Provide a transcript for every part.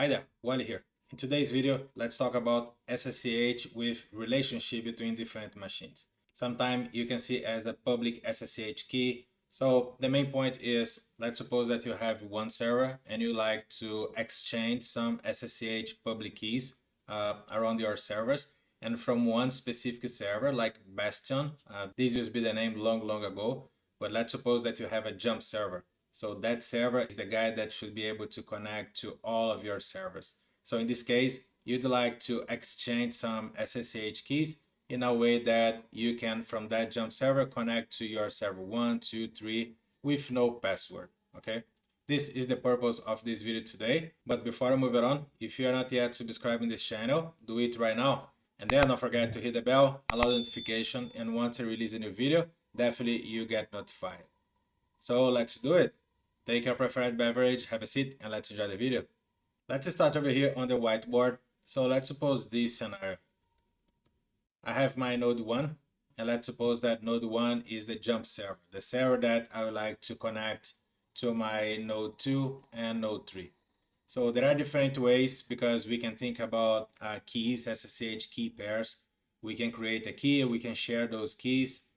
Hi there, Wally here. In today's video, let's talk about SSH with relationship between different machines. Sometimes you can see as a public SSH key. So the main point is, let's suppose that you have one server and you like to exchange some SSH public keys around your servers. And from one specific server like Bastion, this used to be the name long ago, but let's suppose that you have a jump server. So that server is the guy that should be able to connect to all of your servers. So in this case, you'd like to exchange some SSH keys in a way that you can, from that jump server, connect to your server 1, 2, 3 with no password. Okay. This is the purpose of this video today. But before I move it on, if you are not yet subscribing this channel, do it right now. And then don't forget to hit the bell, allow notification, and once I release a new video, definitely you get notified. So let's do it. Take your preferred beverage, have a seat, and let's enjoy the video. Let's start over here on the whiteboard. So let's suppose this scenario. I have my node 1, and let's suppose that node 1 is the jump server, the server that I would like to connect to my node 2 and node 3. So there are different ways because we can think about keys, SSH key pairs. We can create a key, we can share those keys.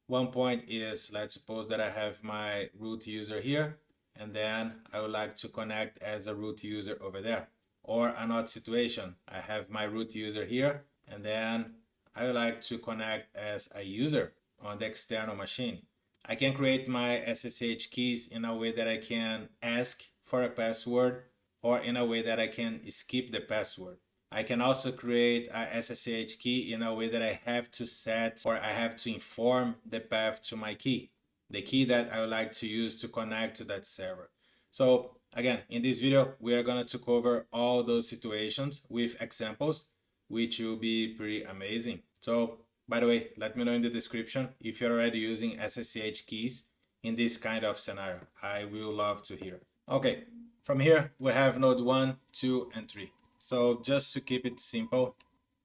One point is, let's suppose that I have my root user here, and then I would like to connect as a root user over there. Or another situation, I have my root user here, and then I would like to connect as a user on the external machine. I can create my SSH keys in a way that I can ask for a password or in a way that I can skip the password. I can also create a SSH key in a way that I have to set or I have to inform the path to my key, the key that I would like to use to connect to that server. So again, in this video, we are going to cover all those situations with examples, which will be pretty amazing. So by the way, let me know in the description if you're already using SSH keys in this kind of scenario. I will love to hear. Okay, from here we have node 1, 2, and 3. So just to keep it simple,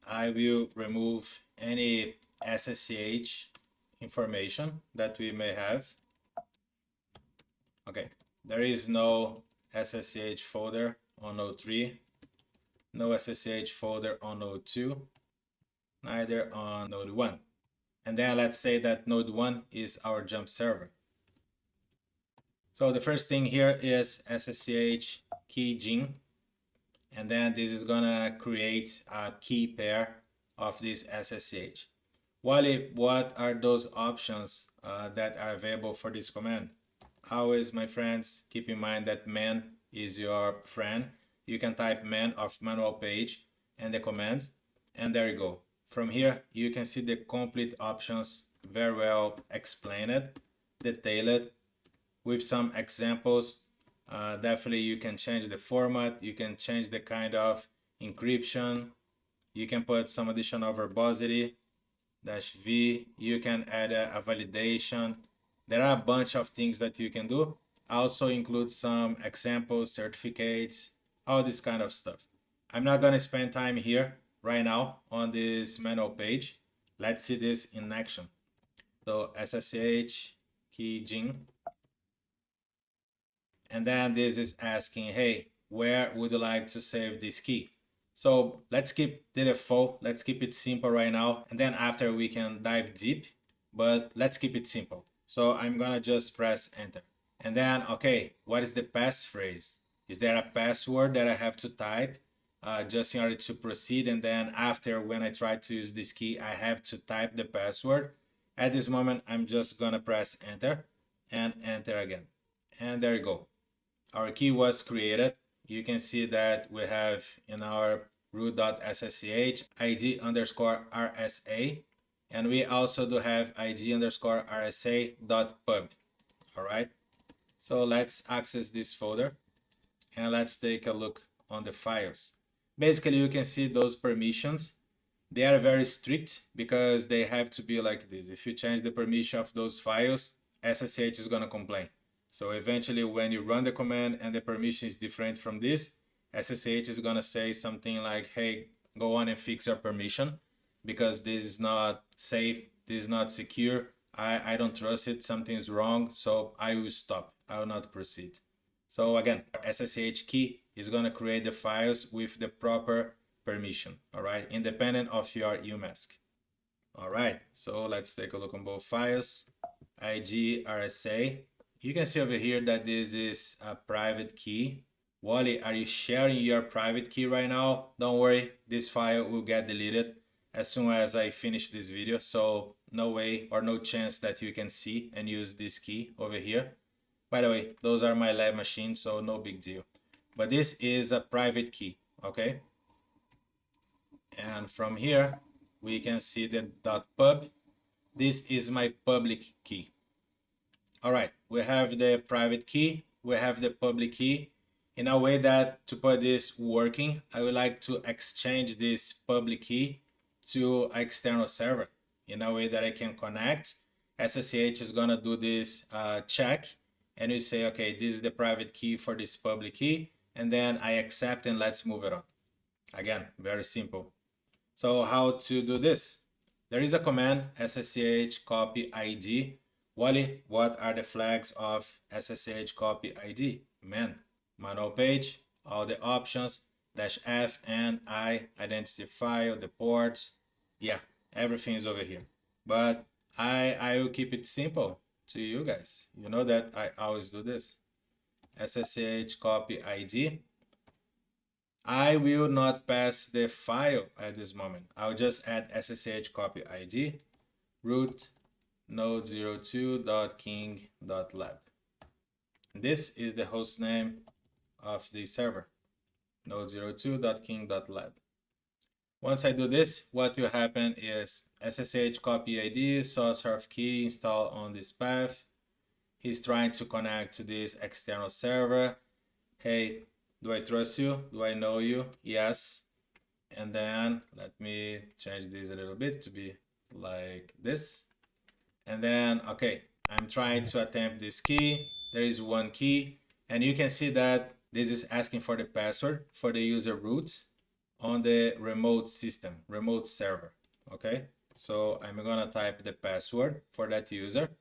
I will remove any SSH information that we may have. Okay, there is no SSH folder on node 3, no SSH folder on node 2, neither on node 1. And then let's say that node 1 is our jump server. So the first thing here is ssh-keygen, and then this is gonna create a key pair of this SSH. Wally, what are those options that are available for this command? Always, my friends, keep in mind that man is your friend. You can type man of manual page and the command, and there you go. From here, you can see the complete options, very well explained, detailed, with some examples. Definitely you can change the format, you can change the kind of encryption, you can put some additional verbosity, -v, you can add a validation. There are a bunch of things that you can do. Also include some examples, certificates, all this kind of stuff. I'm not going to spend time here right now on this manual page. Let's see this in action. So ssh-keygen, and then this is asking, hey, where would you like to save this key? So let's keep the default, let's keep it simple right now, and then after we can dive deep, but let's keep it simple. So I'm gonna just press enter. And then, okay, what is the passphrase? Is there a password that I have to type just in order to proceed? And then after, when I try to use this key, I have to type the password. At this moment, I'm just gonna press enter and enter again. And there you go. Our key was created. You can see that we have in our root.ssh id underscore rsa, and we also do have id underscore rsa dot pub. All right, so let's access this folder and let's take a look on the files. Basically, you can see those permissions. They are very strict because they have to be like this. If you change the permission of those files, SSH is going to complain. So eventually when you run the command and the permission is different from this, SSH is going to say something like, hey, go on and fix your permission because this is not safe, this is not secure, I don't trust it, something's wrong, so I will stop, I will not proceed. So again, SSH key is going to create the files with the proper permission, all right, independent of your UMask. All right, so let's take a look on both files. IG RSA. You can see over here that this is a private key. Wally, are you sharing your private key right now? Don't worry, this file will get deleted as soon as I finish this video. So no way or no chance that you can see and use this key over here. By the way, those are my lab machines, so no big deal. But this is a private key, okay? And from here, we can see the .pub. This is my public key. All right, we have the private key, we have the public key. In a way that to put this working, I would like to exchange this public key to an external server in a way that I can connect. SSH is gonna do this check, and you say, okay, this is the private key for this public key, and then I accept and let's move it on. Again, very simple. So how to do this? There is a command ssh copy ID. Wally, what are the flags of ssh copy ID? Man, manual page, all the options, -F and I, identity file, the ports. Yeah, everything is over here. But I will keep it simple to you guys. You know that I always do this. SSH copy ID. I will not pass the file at this moment. I'll just add ssh copy ID root node02.king.lab. This is the host name of the server, node02.king.lab. Once I do this, what will happen is ssh copy ID source of key install on this path. He's trying to connect to this external server. Hey, do I trust you? Do I know you? Yes. And then let me change this a little bit to be like this. And then, okay, I'm trying to attempt this key. There is one key, and you can see that this is asking for the password for the user root on the remote system, remote server. Okay, so I'm gonna type the password for that user,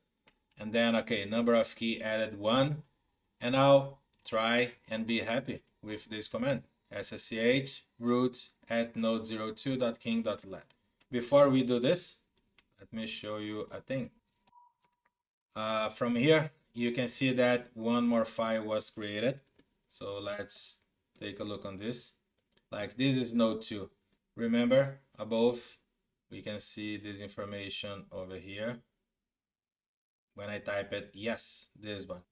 and then, okay, number of key added 1, and I'll try and be happy with this command, ssh root at node02.king.lab. Before we do this, let me show you a thing. From here, you can see that one more file was created. So let's take a look on this. Like, this is node 2. Remember, above, we can see this information over here. When I type it, yes, this one.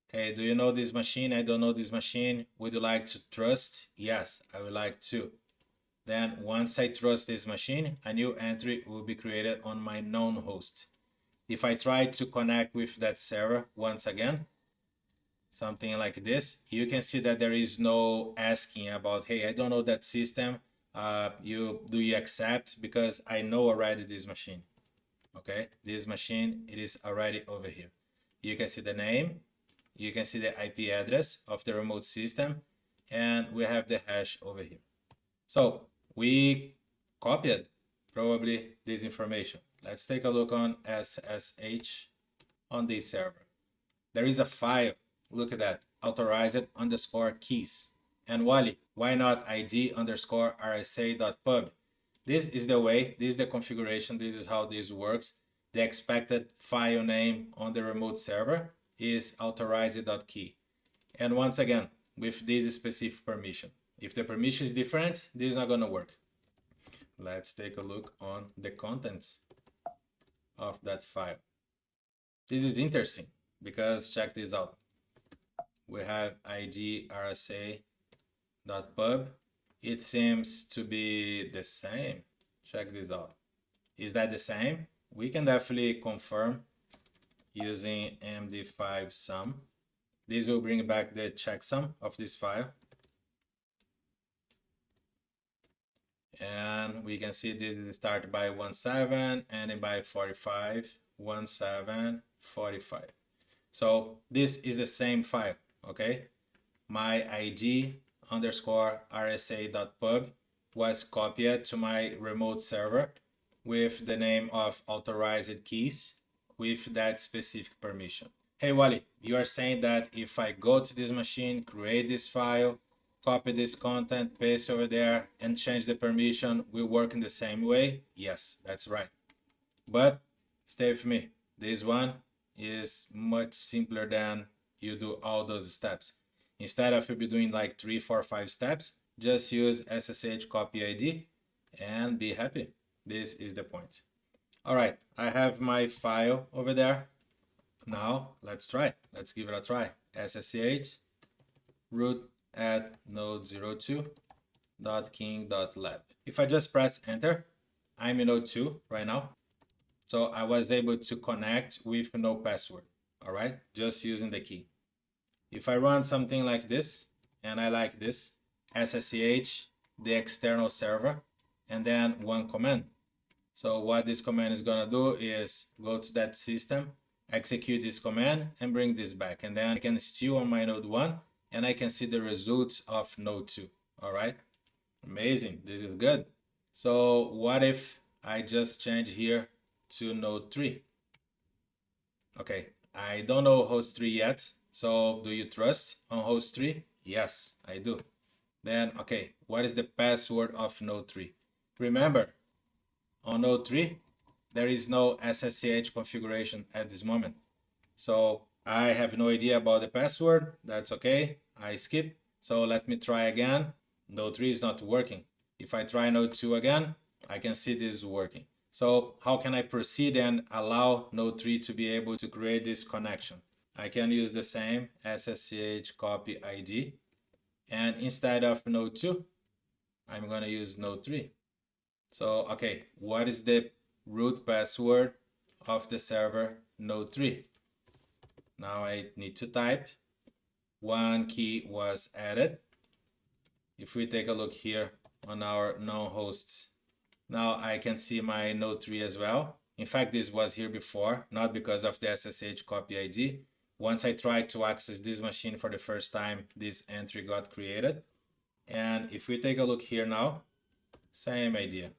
Hey, do you know this machine? I don't know this machine. Would you like to trust? Yes, I would like to. Then once I trust this machine, a new entry will be created on my known host. If I try to connect with that server once again, something like this, you can see that there is no asking about, hey, I don't know that system. Do you accept? Because I know already this machine. Okay, this machine, it is already over here. You can see the name, you can see the IP address of the remote system, and we have the hash over here. So we copied probably this information. Let's take a look on SSH on this server. There is a file, look at that, authorized_keys. And Wally, why not id_rsa.pub? This is the way, this is the configuration, this is how this works. The expected file name on the remote server is authorized.key. And once again, with this specific permission. If the permission is different, this is not gonna work. Let's take a look on the contents of that file. This is interesting because check this out. We have id rsa.pub. It seems to be the same. Check this out. Is that the same? We can definitely confirm using md5 sum. This will bring back the checksum of this file. And we can see this is started by 17, ending by 45, 17, 45. So this is the same file, okay? My id _rsa.pub was copied to my remote server with the name of authorized keys with that specific permission. Hey Wally, you are saying that if I go to this machine, create this file, copy this content, paste over there, and change the permission will work in the same way? Yes, that's right. But stay with me. This one is much simpler than you do all those steps. Instead of you be doing like 3, 4, 5 steps, just use SSH copy ID and be happy. This is the point. All right, I have my file over there. Now let's try. Let's give it a try. SSH root at node02.king.lab. If I just press enter, I'm in node 2 right now. So I was able to connect with no password. All right, just using the key. If I run something like this, and I like this, ssh, the external server, and then one command. So what this command is gonna do is go to that system, execute this command, and bring this back. And then I can steal on my node 1, and I can see the results of node 2. All right, amazing, this is good. So what if I just change here to node 3? Okay, I don't know host 3 yet. So do you trust on host 3? Yes, I do. Then, okay, what is the password of node 3? Remember, on node 3, there is no SSH configuration at this moment. So I have no idea about the password. That's okay. I skip. So let me try again. Node 3 is not working. If I try node 2 again, I can see this is working. So how can I proceed and allow node 3 to be able to create this connection? I can use the same SSH copy ID. And instead of node 2, I'm going to use node 3. So, okay, what is the root password of the server node 3? Now I need to type. One key was added. If we take a look here on our non-hosts, now I can see my node 3 as well. In fact, this was here before, not because of the SSH copy ID. Once I tried to access this machine for the first time, this entry got created. And if we take a look here now, same idea.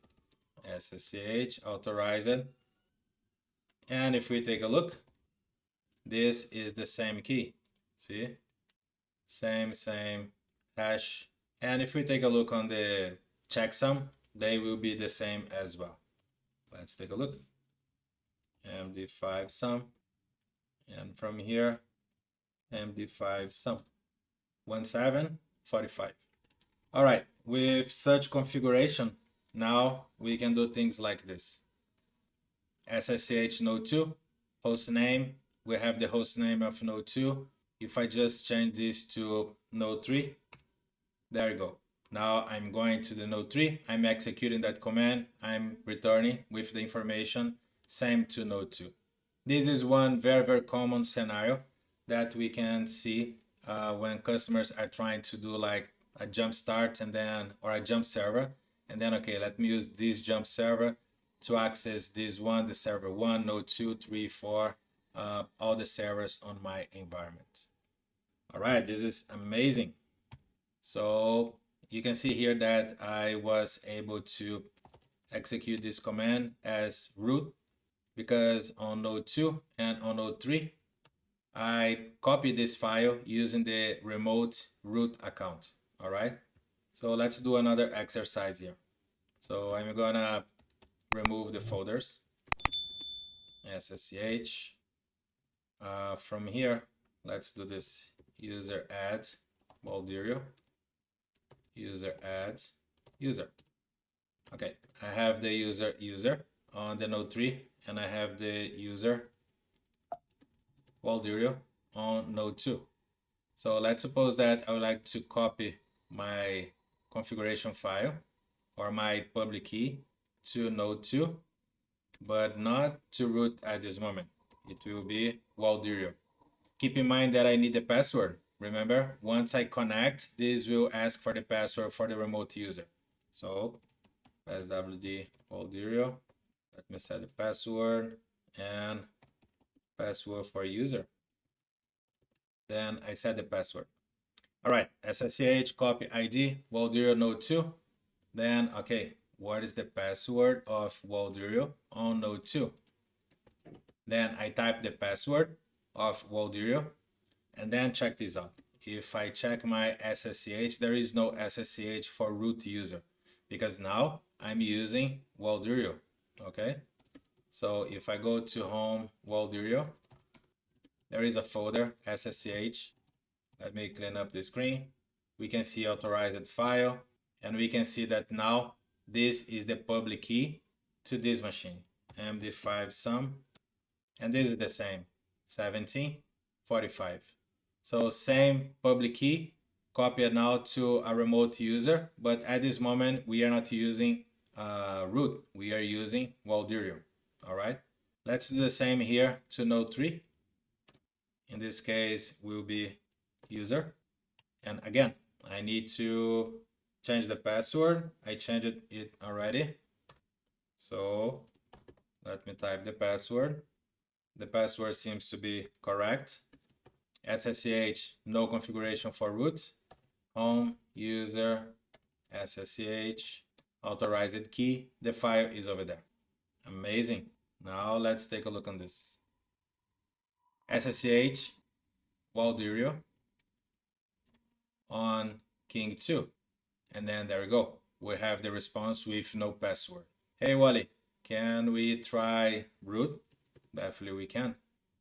SSH authorized. And if we take a look, this is the same key. See? Same hash. And if we take a look on the checksum, they will be the same as well. Let's take a look. MD5 sum. And from here, MD5 sum. 1745. All right, with such configuration, now we can do things like this. SSH node 2, host name, we have the host name of node 2. If I just change this to node 3, there you go. Now I'm going to the node 3, I'm executing that command, I'm returning with the information, same to node 2. This is one very common scenario that we can see when customers are trying to do like a jump start and then, or a jump server, and then, okay, let me use this jump server to access this one, the server 1, node 2, 3, 4, all the servers on my environment. All right, this is amazing. So you can see here that I was able to execute this command as root, because on node 2 and on node 3, I copied this file using the remote root account. All right, so let's do another exercise here. So I'm gonna remove the folders, SSH. From here, let's do this user add Waldirio, user add user. Okay, I have the user on the node 3, and I have the user Waldirio on node 2. So let's suppose that I would like to copy my configuration file or my public key to node 2, but not to root at this moment. It will be Waldirio. Keep in mind that I need the password. Remember, once I connect, this will ask for the password for the remote user. So passwd Waldirio. Let me set the password and password for user. Then I set the password. All right, SSH copy ID Waldirio node 2. Then, okay, what is the password of Waldirio on node 2? Then I type the password of Waldirio, and then check this out. if I check my SSH, there is no SSH for root user because now I'm using Waldirio. Okay, so if I go to home Waldirio, there is a folder SSH. Let me clean up the screen. We can see authorized file, and we can see that now this is the public key to this machine, MD5 sum, and this is the same, 1745. So same public key, copied now to a remote user, but at this moment we are not using root, we are using Waldirio. All right, let's do the same here to node 3. In this case will be user, and again I need to change the password. I changed it already, so let me type the password. The password seems to be correct. SSH, no configuration for root. Home, user, SSH, authorized key. The file is over there. Amazing. Now let's take a look on this. SSH, Waldirio, on King 2. And then there we go. We have the response with no password. Hey Wally, can we try root? Definitely we can.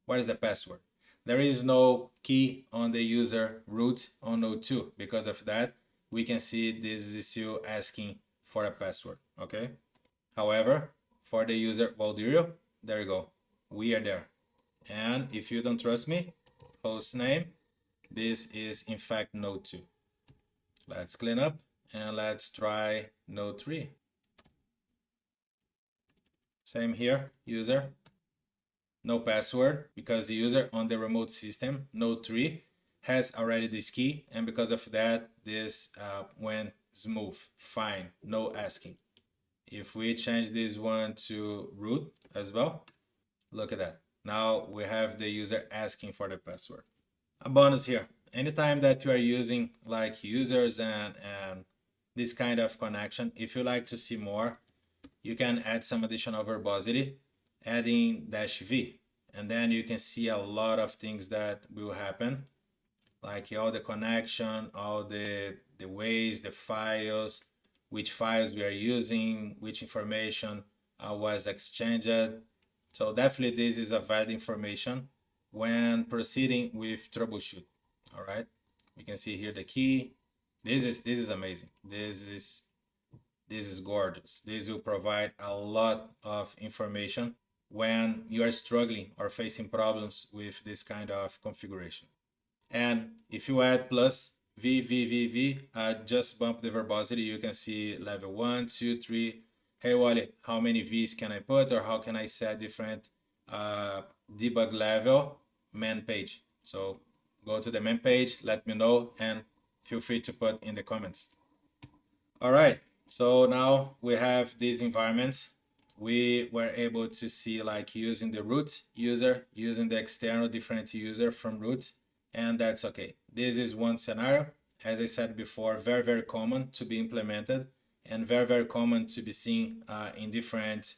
What is the password? There is no key on the user root on node 2. Because of that, we can see this is still asking for a password. Okay. However, for the user Waldirio, there you go. We are there. And if you don't trust me, host name, this is in fact node 2. Let's clean up and let's try node 3. Same here, user, no password, because the user on the remote system, node 3, has already this key, and because of that, this went smooth, fine, no asking. If we change this one to root as well, look at that. Now we have the user asking for the password. A bonus here, anytime that you are using like users and this kind of connection, if you like to see more, you can add some additional verbosity, adding -v, and then you can see a lot of things that will happen, like all the connection, all the ways, the files, which files we are using, which information was exchanged. So definitely this is a valid information when proceeding with troubleshoot. All right, we can see here the key. This is amazing. This is gorgeous. This will provide a lot of information when you are struggling or facing problems with this kind of configuration. And if you add plus v, just bump the verbosity, you can see level 1, 2, 3. Hey Wally, how many V's can I put, or how can I set different debug level man page? So go to the man page, let me know, and feel free to put in the comments. All right, so now we have these environments. We were able to see like using the root user, using the external different user from root, and that's okay. This is one scenario. As I said before, very, very common to be implemented and very, very common to be seen in different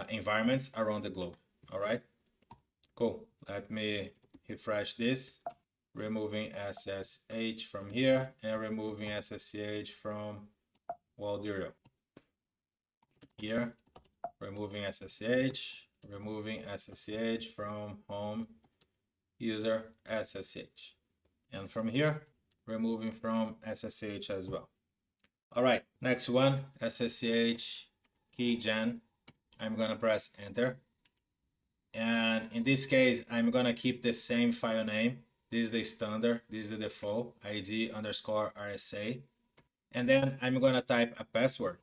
environments around the globe. All right, cool. Let me refresh this, removing SSH from here and removing SSH from Waldirio. Here, removing SSH, removing SSH from home user SSH. And from here, removing from SSH as well. All right, next one, ssh-keygen. I'm gonna press enter. And in this case, I'm gonna keep the same file name. This is the standard, this is the default, id_rsa. And then I'm gonna type a password.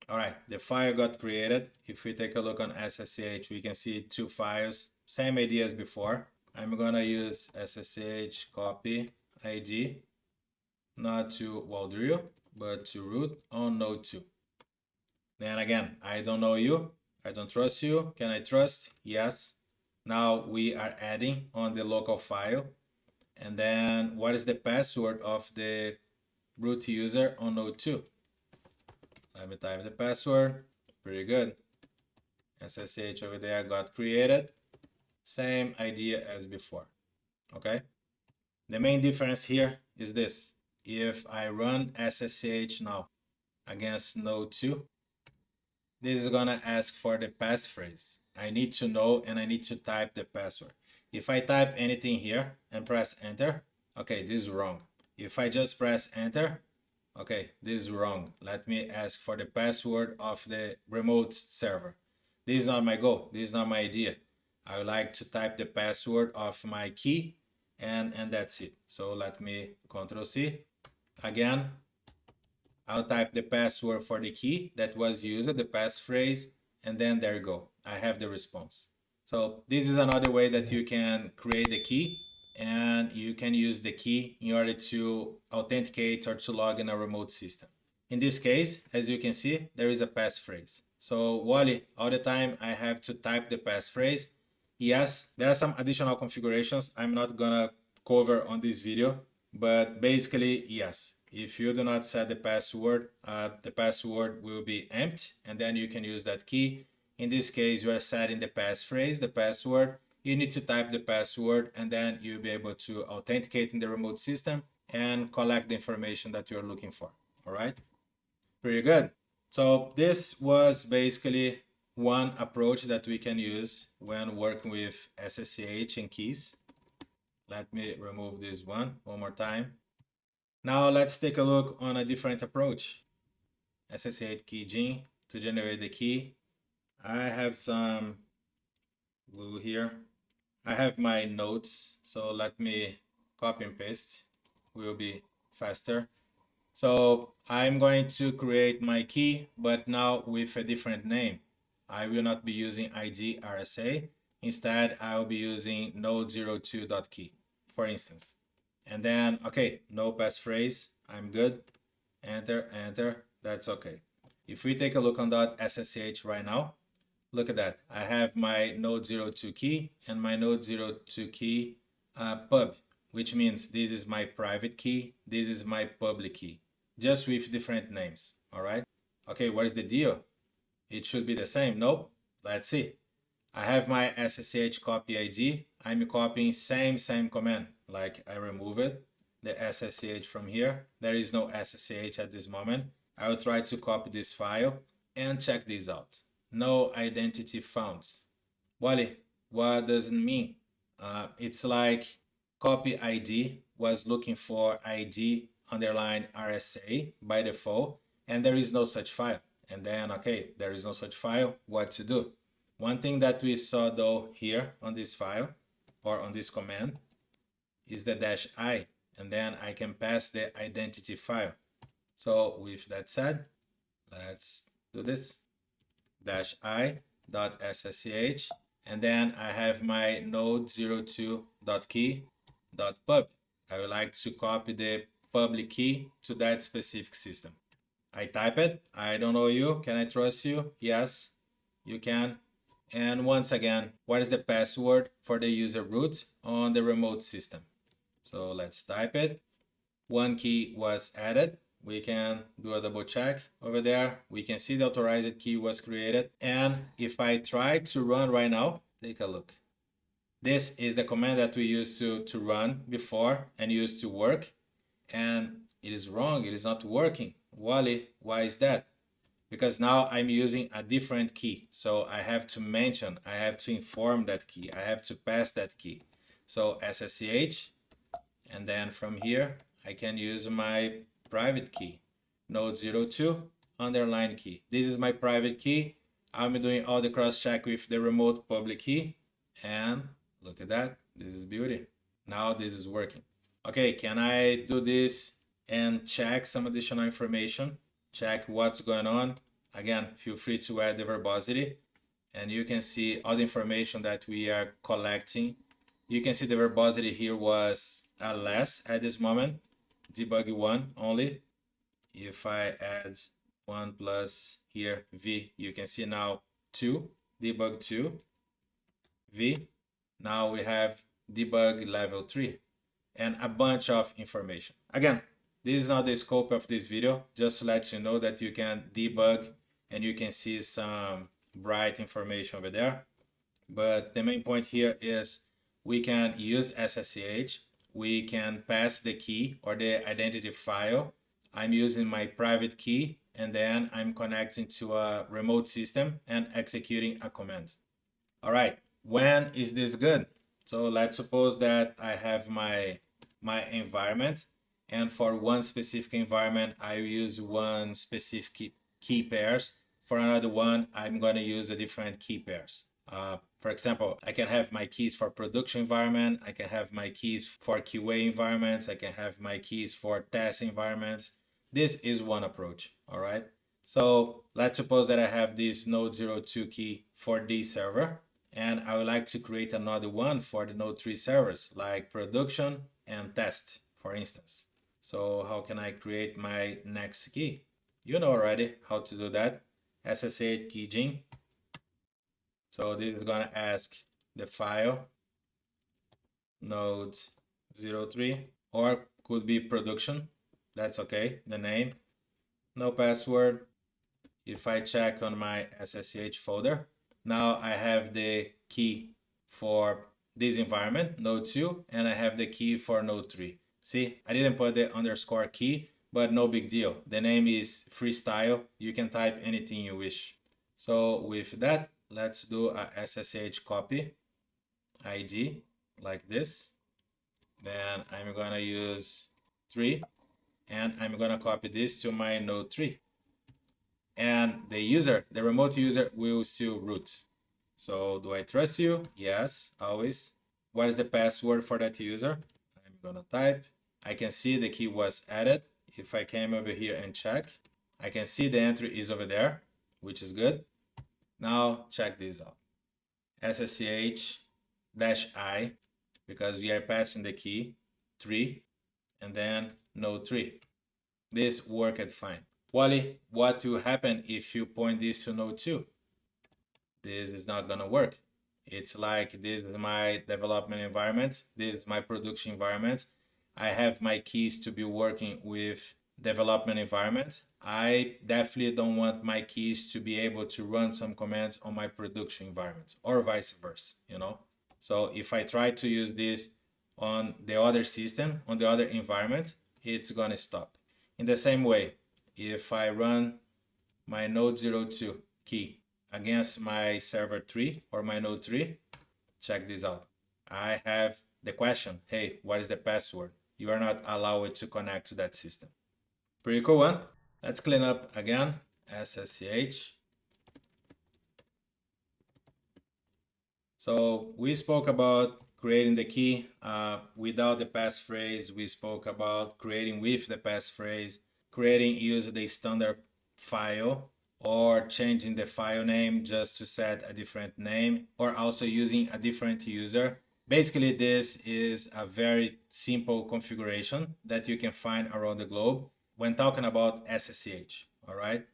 All right, the file got created. If we take a look on SSH, we can see 2 files, same idea as before. I'm gonna use SSH copy ID, not to Waldirio, but to root on node 2. Then again, I don't know you, I don't trust you. Can I trust? Yes. Now we are adding on the local file. And then what is the password of the root user on node 2? Let me type the password. Pretty good. SSH over there got created. Same idea as before. okay? The main difference here is this. If I run SSH now against node 2, this is gonna ask for the passphrase. I need to know and I need to type the password. If I type anything here and press enter, okay, this is wrong. If I just press enter, okay, this is wrong. Let me ask for the password of the remote server. This is not my goal. This is not my idea. I would like to type the password of my key and that's it. So let me Control C. Again, I'll type the password for the key that was used, the passphrase, and then there you go. I have the response. So this is another way that you can create the key, and you can use the key in order to authenticate or to log in a remote system. In this case, as you can see, there is a passphrase. So Wally, all the time I have to type the passphrase. Yes, there are some additional configurations I'm not gonna cover on this video, but basically, yes, if you do not set the password will be empty, and then you can use that key. In this case, you are setting the passphrase, the password. You need to type the password, and then you'll be able to authenticate in the remote system and collect the information that you're looking for. All right, pretty good. So this was basically one approach that we can use when working with SSH and keys. Let me remove this one more time. Now let's take a look on a different approach. ssh-keygen to generate the key. I have some glue here. I have my notes, so let me copy and paste. Will be faster. So I'm going to create my key, but now with a different name. I will not be using ID RSA. Instead, I'll be using node02.key, for instance. And then, okay, no passphrase, I'm good. Enter, enter, that's okay. If we take a look on .ssh right now, look at that. I have my node02 key and my node02 key pub, which means this is my private key, this is my public key, just with different names, all right? Okay, what is the deal? It should be the same, nope? Let's see. I have my SSH copy ID. I'm copying same command. Like I remove it, the SSH from here. There is no SSH at this moment. I will try to copy this file and check this out. No identity found. Wally, what does it mean? It's like copy ID was looking for ID underline RSA by default, and there is no such file. And then, okay, there is no such file. What to do? One thing that we saw though here on this file or on this command is the -i, and then I can pass the identity file. So with that said, let's do this -i dot ssh, and then I have my node02.key .pub. I would like to copy the public key to that specific system. I type it. I don't know you. Can I trust you? Yes, you can. And once again, what is the password for the user root on the remote system? So let's type it. One key was added. We can do a double check over there. We can see the authorized key was created. And if I try to run right now, take a look. This is the command that we used to run before and used to work. And it is wrong. It is not working. Wally, why is that? Because now I'm using a different key. So I have to mention, I have to inform that key. I have to pass that key. So SSH, and then from here, I can use my private key, node02 underline key. This is my private key. I'm doing all the cross check with the remote public key. And look at that. This is beauty. Now this is working. Okay, can I do this and check some additional information? Check what's going on. Again, feel free to add the verbosity, and you can see all the information that we are collecting. You can see the verbosity here was less at this moment, debug 1 only. If I add 1 plus here v, you can see now 2, debug 2, v. Now we have debug level 3 and a bunch of information. Again, this is not the scope of this video, just to let you know that you can debug and you can see some bright information over there. But the main point here is we can use SSH. We can pass the key or the identity file. I'm using my private key, and then I'm connecting to a remote system and executing a command. All right, when is this good? So let's suppose that I have my environment, and for one specific environment, I use one specific key pairs. For another one, I'm going to use a different key pairs. For example, I can have my keys for production environment. I can have my keys for QA environments. I can have my keys for test environments. This is one approach, all right? So let's suppose that I have this node 02 key for this server, and I would like to create another one for the node 3 servers, like production and test, for instance. So how can I create my next key? You know already how to do that. ssh-keygen. So this is gonna ask the file node 03, or could be production. That's okay, the name. No password. If I check on my SSH folder, now I have the key for this environment, node 2, and I have the key for node 3. See, I didn't put the underscore key, but no big deal. The name is freestyle. You can type anything you wish. So with that, let's do a SSH copy ID like this. Then I'm gonna use 3, and I'm gonna copy this to my node 3. And the remote user will still root. So do I trust you? Yes, always. What is the password for that user? I'm gonna type. I can see the key was added. If I came over here and check, I can see the entry is over there, which is good. Now check this out. SSH-I, because we are passing the key 3, and then node 3. This worked fine. Wally, what will happen if you point this to node 2? This is not gonna work. It's like this is my development environment, this is my production environment. I have my keys to be working with development environment. I definitely don't want my keys to be able to run some commands on my production environment, or vice versa, you know? So if I try to use this on the other system, on the other environment, it's gonna stop. In the same way, if I run my node 02 key against my server 3 or my node 3, check this out. I have the question, hey, what is the password? You are not allowed to connect to that system. Pretty cool one. Let's clean up again. SSH. So we spoke about creating the key without the passphrase. We spoke about creating with the passphrase, creating using the standard file, or changing the file name just to set a different name, or also using a different user. Basically, this is a very simple configuration that you can find around the globe when talking about SSH, all right?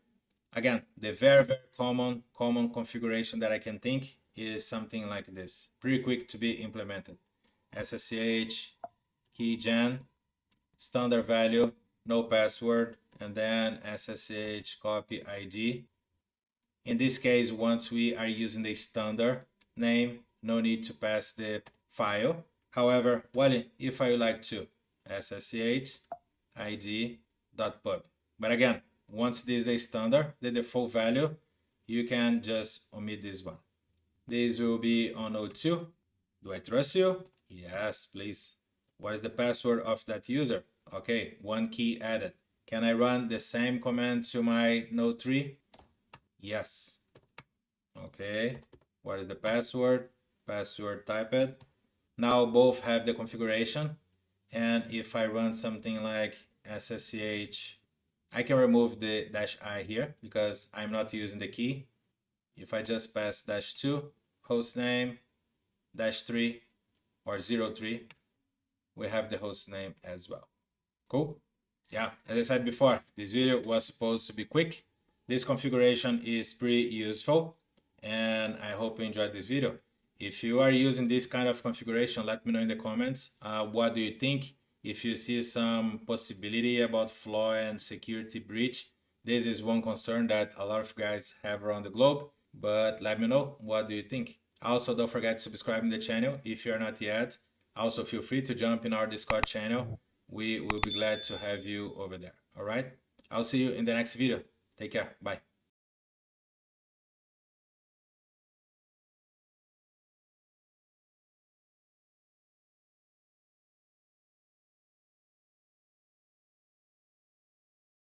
Again, the very common configuration that I can think is something like this. Pretty quick to be implemented. ssh-keygen, standard value, no password, and then ssh copy ID. In this case, once we are using the standard name, no need to pass the file. However, Wally, if I would like to, ssh id.pub. But again, once this is a standard, the default value, you can just omit this one. This will be on node 2. Do I trust you? Yes, please. What is the password of that user? Okay, one key added. Can I run the same command to my node 3? Yes. Okay, what is the password? Password typed. Now both have the configuration. And if I run something like ssh, I can remove the -i here because I'm not using the key. If I just pass -2, hostname, -3, or 03, we have the hostname as well. Cool? Yeah, as I said before, this video was supposed to be quick. This configuration is pretty useful, and I hope you enjoyed this video. If you are using this kind of configuration, let me know in the comments. What do you think? If you see some possibility about flaw and security breach, this is one concern that a lot of guys have around the globe, but let me know. What do you think? Also, don't forget to subscribe in the channel if you're not yet. Also, feel free to jump in our Discord channel. We will be glad to have you over there. All right. I'll see you in the next video. Take care. Bye.